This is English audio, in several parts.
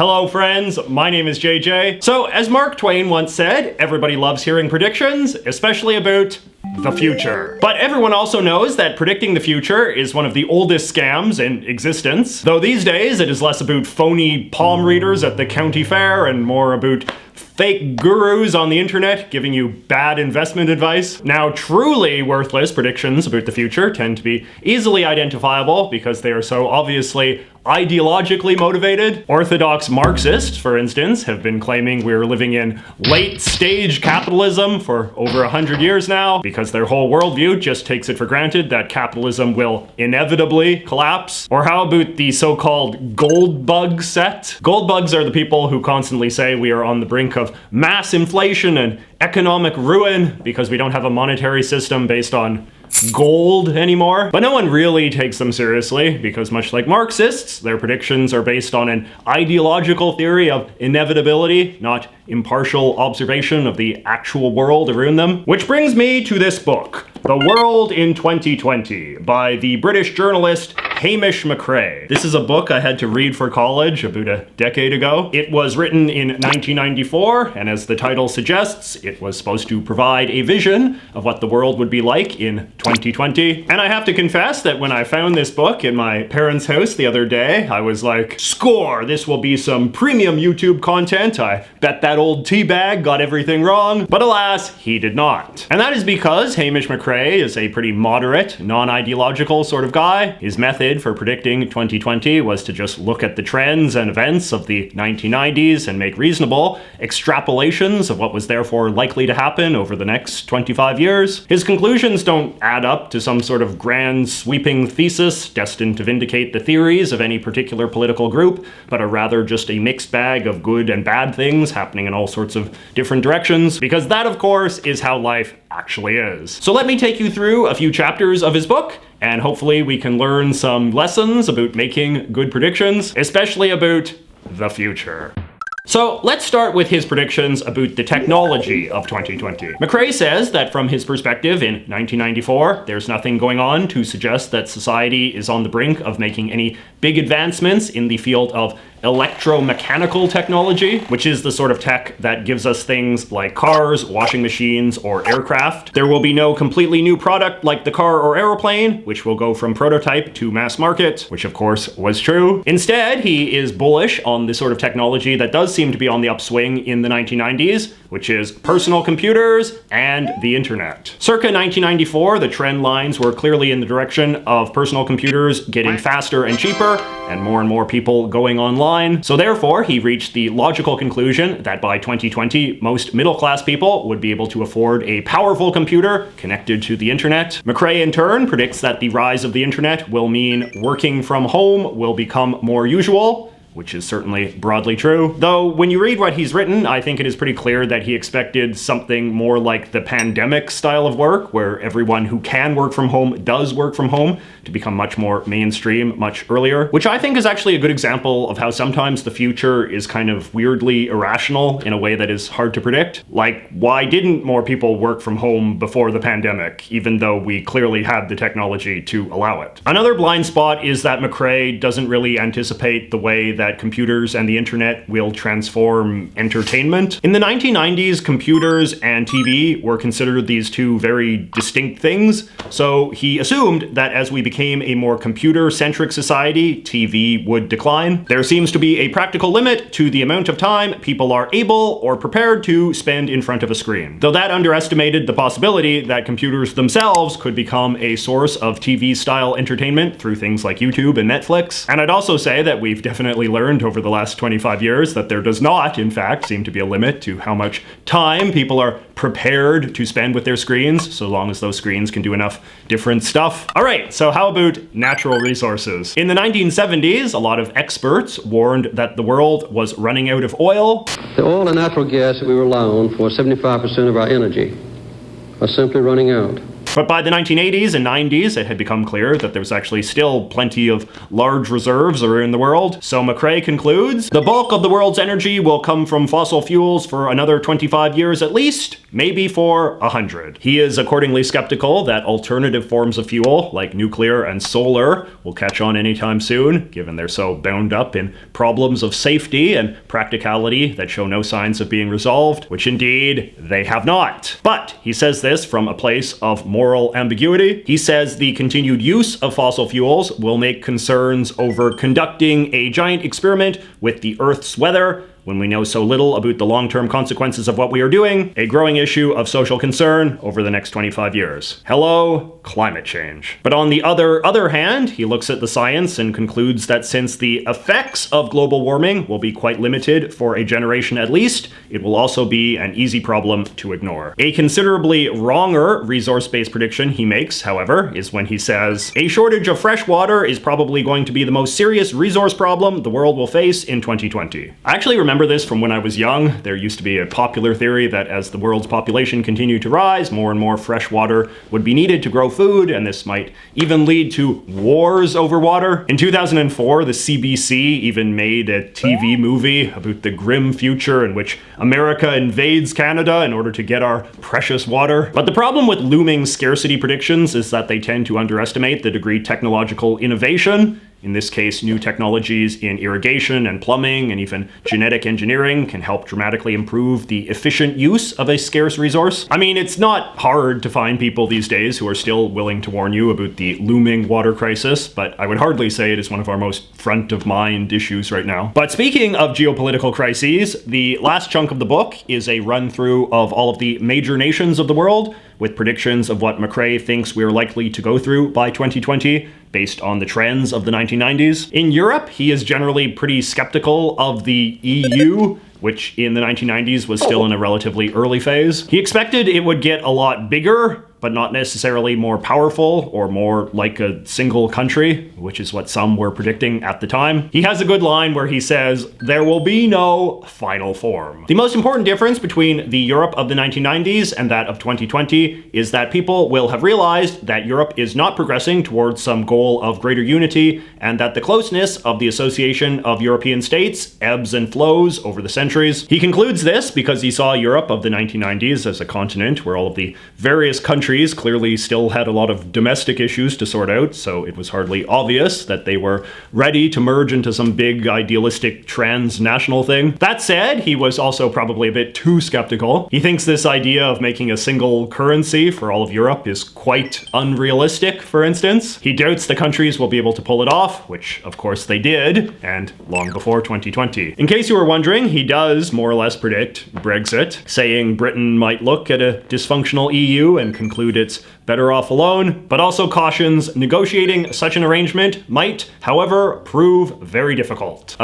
Hello friends, my name is JJ. So as Mark Twain once said, everybody loves hearing predictions, especially about the future. But everyone also knows that predicting the future is one of the oldest scams in existence. Though these days it is less about phony palm readers at the county fair and more about fake gurus on the internet giving you bad investment advice. Now, truly worthless predictions about the future tend to be easily identifiable because they are so obviously ideologically motivated. Orthodox Marxists, for instance, have been claiming we're living in late-stage capitalism for over 100 years now because their whole worldview just takes it for granted that capitalism will inevitably collapse. Or how about the so-called gold bug set? Gold bugs are the people who constantly say we are on the brink of mass inflation and economic ruin because we don't have a monetary system based on gold anymore. But no one really takes them seriously because, much like Marxists, their predictions are based on an ideological theory of inevitability, not impartial observation of the actual world around them. Which brings me to this book, The World in 2020, by the British journalist Hamish McRae. This is a book I had to read for college about a decade ago. It was written in 1994, and as the title suggests, it was supposed to provide a vision of what the world would be like in 2020. And I have to confess that when I found this book in my parents' house the other day, I was like, score! This will be some premium YouTube content. I bet that old teabag got everything wrong. But alas, he did not. And that is because Hamish McRae is a pretty moderate, non-ideological sort of guy. His method for predicting 2020 was to just look at the trends and events of the 1990s and make reasonable extrapolations of what was therefore likely to happen over the next 25 years. His conclusions don't add up to some sort of grand sweeping thesis destined to vindicate the theories of any particular political group, but are rather just a mixed bag of good and bad things happening in all sorts of different directions, because that, of course, is how life actually is. So let me take you through a few chapters of his book, and hopefully we can learn some lessons about making good predictions, especially about the future. So let's start with his predictions about the technology of 2020. McRae says that from his perspective in 1994, there's nothing going on to suggest that society is on the brink of making any big advancements in the field of electromechanical technology, which is the sort of tech that gives us things like cars, washing machines, or aircraft. There will be no completely new product like the car or aeroplane, which will go from prototype to mass market, which of course was true. Instead, he is bullish on the sort of technology that does seem to be on the upswing in the 1990s, which is personal computers and the internet. Circa 1994, the trend lines were clearly in the direction of personal computers getting faster and cheaper, and more people going online. So therefore, he reached the logical conclusion that by 2020, most middle-class people would be able to afford a powerful computer connected to the internet. McRae, in turn, predicts that the rise of the internet will mean working from home will become more usual, which is certainly broadly true. Though, when you read what he's written, I think it is pretty clear that he expected something more like the pandemic style of work, where everyone who can work from home does work from home, to become much more mainstream much earlier, which I think is actually a good example of how sometimes the future is kind of weirdly irrational in a way that is hard to predict. Like, why didn't more people work from home before the pandemic, even though we clearly had the technology to allow it? Another blind spot is that McRae doesn't really anticipate the way that computers and the internet will transform entertainment. In the 1990s, computers and TV were considered these two very distinct things, so he assumed that as we became a more computer-centric society, TV would decline. There seems to be a practical limit to the amount of time people are able or prepared to spend in front of a screen, though that underestimated the possibility that computers themselves could become a source of TV-style entertainment through things like YouTube and Netflix. And I'd also say that we've definitely learned over the last 25 years that there does not, in fact, seem to be a limit to how much time people are prepared to spend with their screens, so long as those screens can do enough different stuff. All right, so how about natural resources? In the 1970s, a lot of experts warned that the world was running out of oil. The oil and natural gas that we rely on for 75% of our energy are simply running out. But by the 1980s and 90s, it had become clear that there was actually still plenty of large reserves in the world. So McRae concludes, the bulk of the world's energy will come from fossil fuels for another 25 years at least, maybe for 100. He is accordingly skeptical that alternative forms of fuel, like nuclear and solar, will catch on anytime soon, given they're so bound up in problems of safety and practicality that show no signs of being resolved, which indeed they have not. But he says this from a place of moral ambiguity. He says the continued use of fossil fuels will make concerns over conducting a giant experiment with the Earth's weather, when we know so little about the long-term consequences of what we are doing, a growing issue of social concern over the next 25 years. Hello, climate change. But on the other hand, he looks at the science and concludes that since the effects of global warming will be quite limited for a generation at least, it will also be an easy problem to ignore. A considerably wronger resource-based prediction he makes, however, is when he says, a shortage of fresh water is probably going to be the most serious resource problem the world will face in 2020. I actually remember this from when I was young. There used to be a popular theory that as the world's population continued to rise, more and more fresh water would be needed to grow food, and this might even lead to wars over water. In 2004, the CBC even made a TV movie about the grim future in which America invades Canada in order to get our precious water. But the problem with looming scarcity predictions is that they tend to underestimate the degree technological innovation, in this case, new technologies in irrigation and plumbing and even genetic engineering, can help dramatically improve the efficient use of a scarce resource. I mean, it's not hard to find people these days who are still willing to warn you about the looming water crisis, but I would hardly say it is one of our most front-of-mind issues right now. But speaking of geopolitical crises, the last chunk of the book is a run-through of all of the major nations of the world, with predictions of what McRae thinks we're likely to go through by 2020, based on the trends of the 1990s. In Europe, he is generally pretty skeptical of the EU, which in the 1990s was still in a relatively early phase. He expected it would get a lot bigger, but not necessarily more powerful or more like a single country, which is what some were predicting at the time. He has a good line where he says, there will be no final form. The most important difference between the Europe of the 1990s and that of 2020 is that people will have realized that Europe is not progressing towards some goal of greater unity, and that the closeness of the association of European states ebbs and flows over the centuries. He concludes this because he saw Europe of the 1990s as a continent where all of the various countries clearly still had a lot of domestic issues to sort out, so it was hardly obvious that they were ready to merge into some big idealistic transnational thing. That said, he was also probably a bit too skeptical. He thinks this idea of making a single currency for all of Europe is quite unrealistic, for instance. He doubts the countries will be able to pull it off, which of course they did, and long before 2020. In case you were wondering, he does more or less predict Brexit, saying Britain might look at a dysfunctional EU and conclude it's better off alone, but also cautions negotiating such an arrangement might, however, prove very difficult.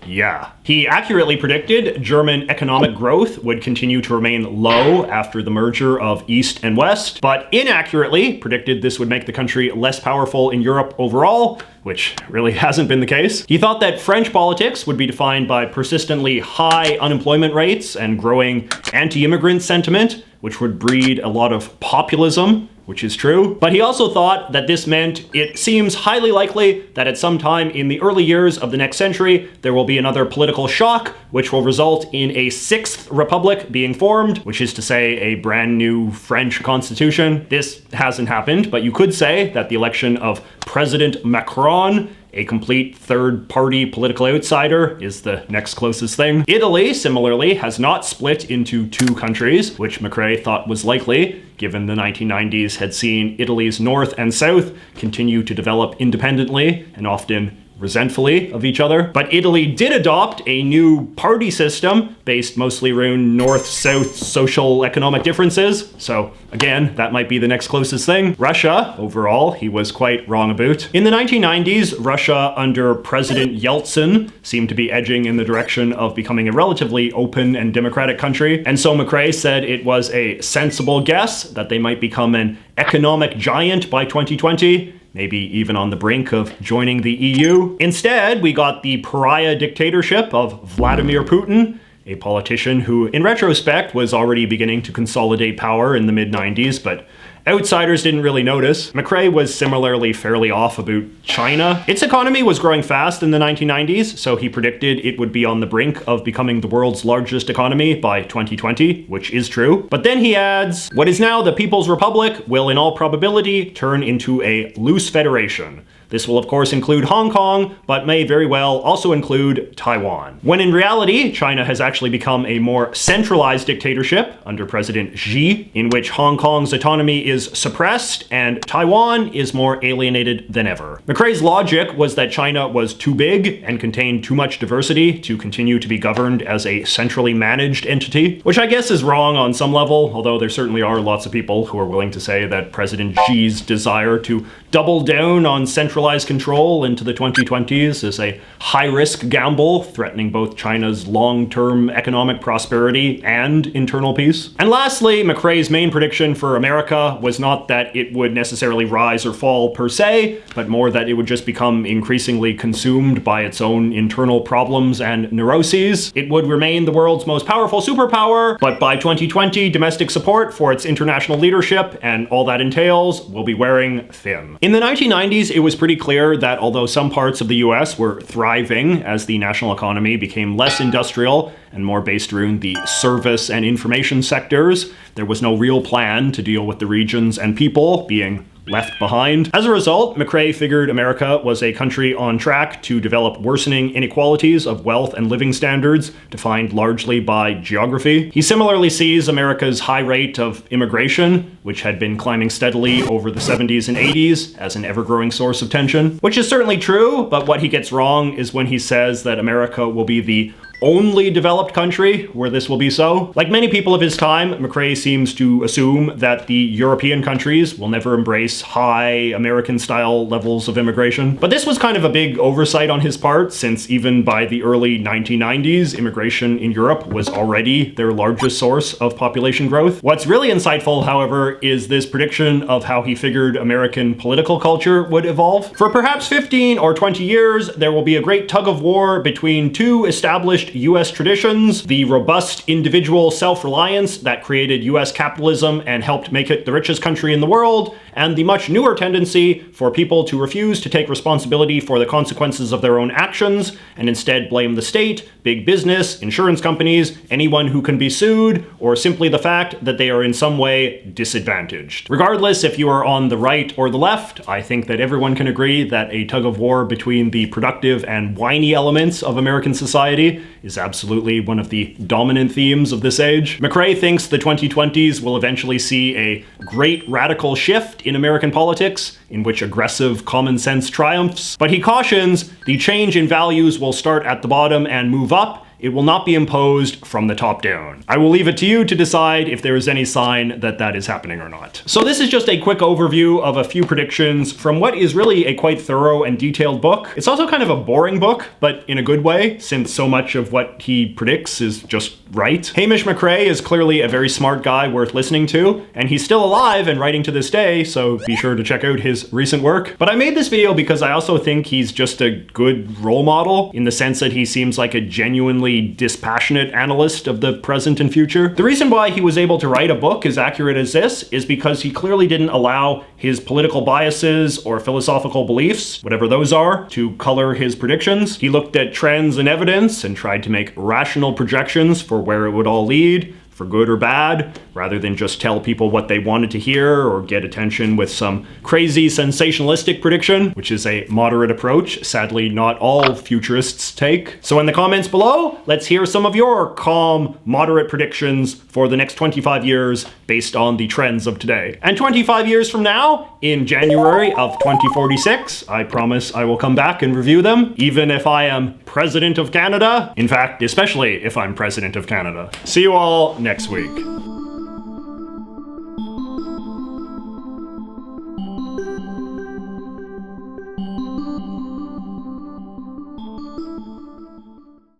Yeah. He accurately predicted German economic growth would continue to remain low after the merger of East and West, but inaccurately predicted this would make the country less powerful in Europe overall, which really hasn't been the case. He thought that French politics would be defined by persistently high unemployment rates and growing anti-immigrant sentiment, which would breed a lot of populism, which is true. But he also thought that this meant it seems highly likely that at some time in the early years of the next century, there will be another political shock, which will result in a sixth republic being formed, which is to say a brand new French constitution. This hasn't happened, but you could say that the election of President Macron, a complete third-party political outsider, is the next closest thing. Italy, similarly, has not split into two countries, which McRae thought was likely, given the 1990s had seen Italy's north and south continue to develop independently and often resentfully of each other. But Italy did adopt a new party system based mostly around north-south social economic differences. So again, that might be the next closest thing. Russia, overall, he was quite wrong about. In the 1990s, Russia under President Yeltsin seemed to be edging in the direction of becoming a relatively open and democratic country. And so McRae said it was a sensible guess that they might become an economic giant by 2020. Maybe even on the brink of joining the EU. Instead, we got the pariah dictatorship of Vladimir Putin, a politician who, in retrospect, was already beginning to consolidate power in the mid-90s, but outsiders didn't really notice. McRae was similarly fairly off about China. Its economy was growing fast in the 1990s, so he predicted it would be on the brink of becoming the world's largest economy by 2020, which is true. But then he adds, what is now the People's Republic will in all probability turn into a loose federation. This will of course include Hong Kong, but may very well also include Taiwan. When in reality, China has actually become a more centralized dictatorship under President Xi, in which Hong Kong's autonomy is suppressed and Taiwan is more alienated than ever. McRae's logic was that China was too big and contained too much diversity to continue to be governed as a centrally managed entity, which I guess is wrong on some level, although there certainly are lots of people who are willing to say that President Xi's desire to double down on centralized control into the 2020s is a high-risk gamble, threatening both China's long-term economic prosperity and internal peace. And lastly, McRae's main prediction for America was not that it would necessarily rise or fall per se, but more that it would just become increasingly consumed by its own internal problems and neuroses. It would remain the world's most powerful superpower, but by 2020, domestic support for its international leadership and all that entails will be wearing thin. In the 1990s, it was pretty clear that although some parts of the US were thriving as the national economy became less industrial and more based around the service and information sectors, there was no real plan to deal with the regions and people being left behind. As a result, McRae figured America was a country on track to develop worsening inequalities of wealth and living standards, defined largely by geography. He similarly sees America's high rate of immigration, which had been climbing steadily over the 70s and 80s, as an ever-growing source of tension. Which is certainly true, but what he gets wrong is when he says that America will be the only developed country where this will be so. Like many people of his time, McRae seems to assume that the European countries will never embrace high American-style levels of immigration. But this was kind of a big oversight on his part, since even by the early 1990s, immigration in Europe was already their largest source of population growth. What's really insightful, however, is this prediction of how he figured American political culture would evolve. For perhaps 15 or 20 years, there will be a great tug of war between two established US traditions: the robust individual self-reliance that created US capitalism and helped make it the richest country in the world, and the much newer tendency for people to refuse to take responsibility for the consequences of their own actions and instead blame the state, big business, insurance companies, anyone who can be sued, or simply the fact that they are in some way disadvantaged. Regardless if you are on the right or the left, I think that everyone can agree that a tug of war between the productive and whiny elements of American society is absolutely one of the dominant themes of this age. McRae thinks the 2020s will eventually see a great radical shift in American politics, in which aggressive common sense triumphs, but he cautions the change in values will start at the bottom and move up. It will not be imposed from the top down. I will leave it to you to decide if there is any sign that that is happening or not. So this is just a quick overview of a few predictions from what is really a quite thorough and detailed book. It's also kind of a boring book, but in a good way, since so much of what he predicts is just right. Hamish McRae is clearly a very smart guy worth listening to, and he's still alive and writing to this day, so be sure to check out his recent work. But I made this video because I also think he's just a good role model, in the sense that he seems like a genuinely dispassionate analyst of the present and future. The reason why he was able to write a book as accurate as this is because he clearly didn't allow his political biases or philosophical beliefs, whatever those are, to color his predictions. He looked at trends and evidence and tried to make rational projections for where it would all lead, for good or bad, rather than just tell people what they wanted to hear or get attention with some crazy sensationalistic prediction, which is a moderate approach sadly not all futurists take. So in the comments below, let's hear some of your calm, moderate predictions for the next 25 years based on the trends of today. And 25 years from now, in January of 2046, I promise I will come back and review them, even if I am President of Canada. In fact, especially if I'm President of Canada. See you all next week.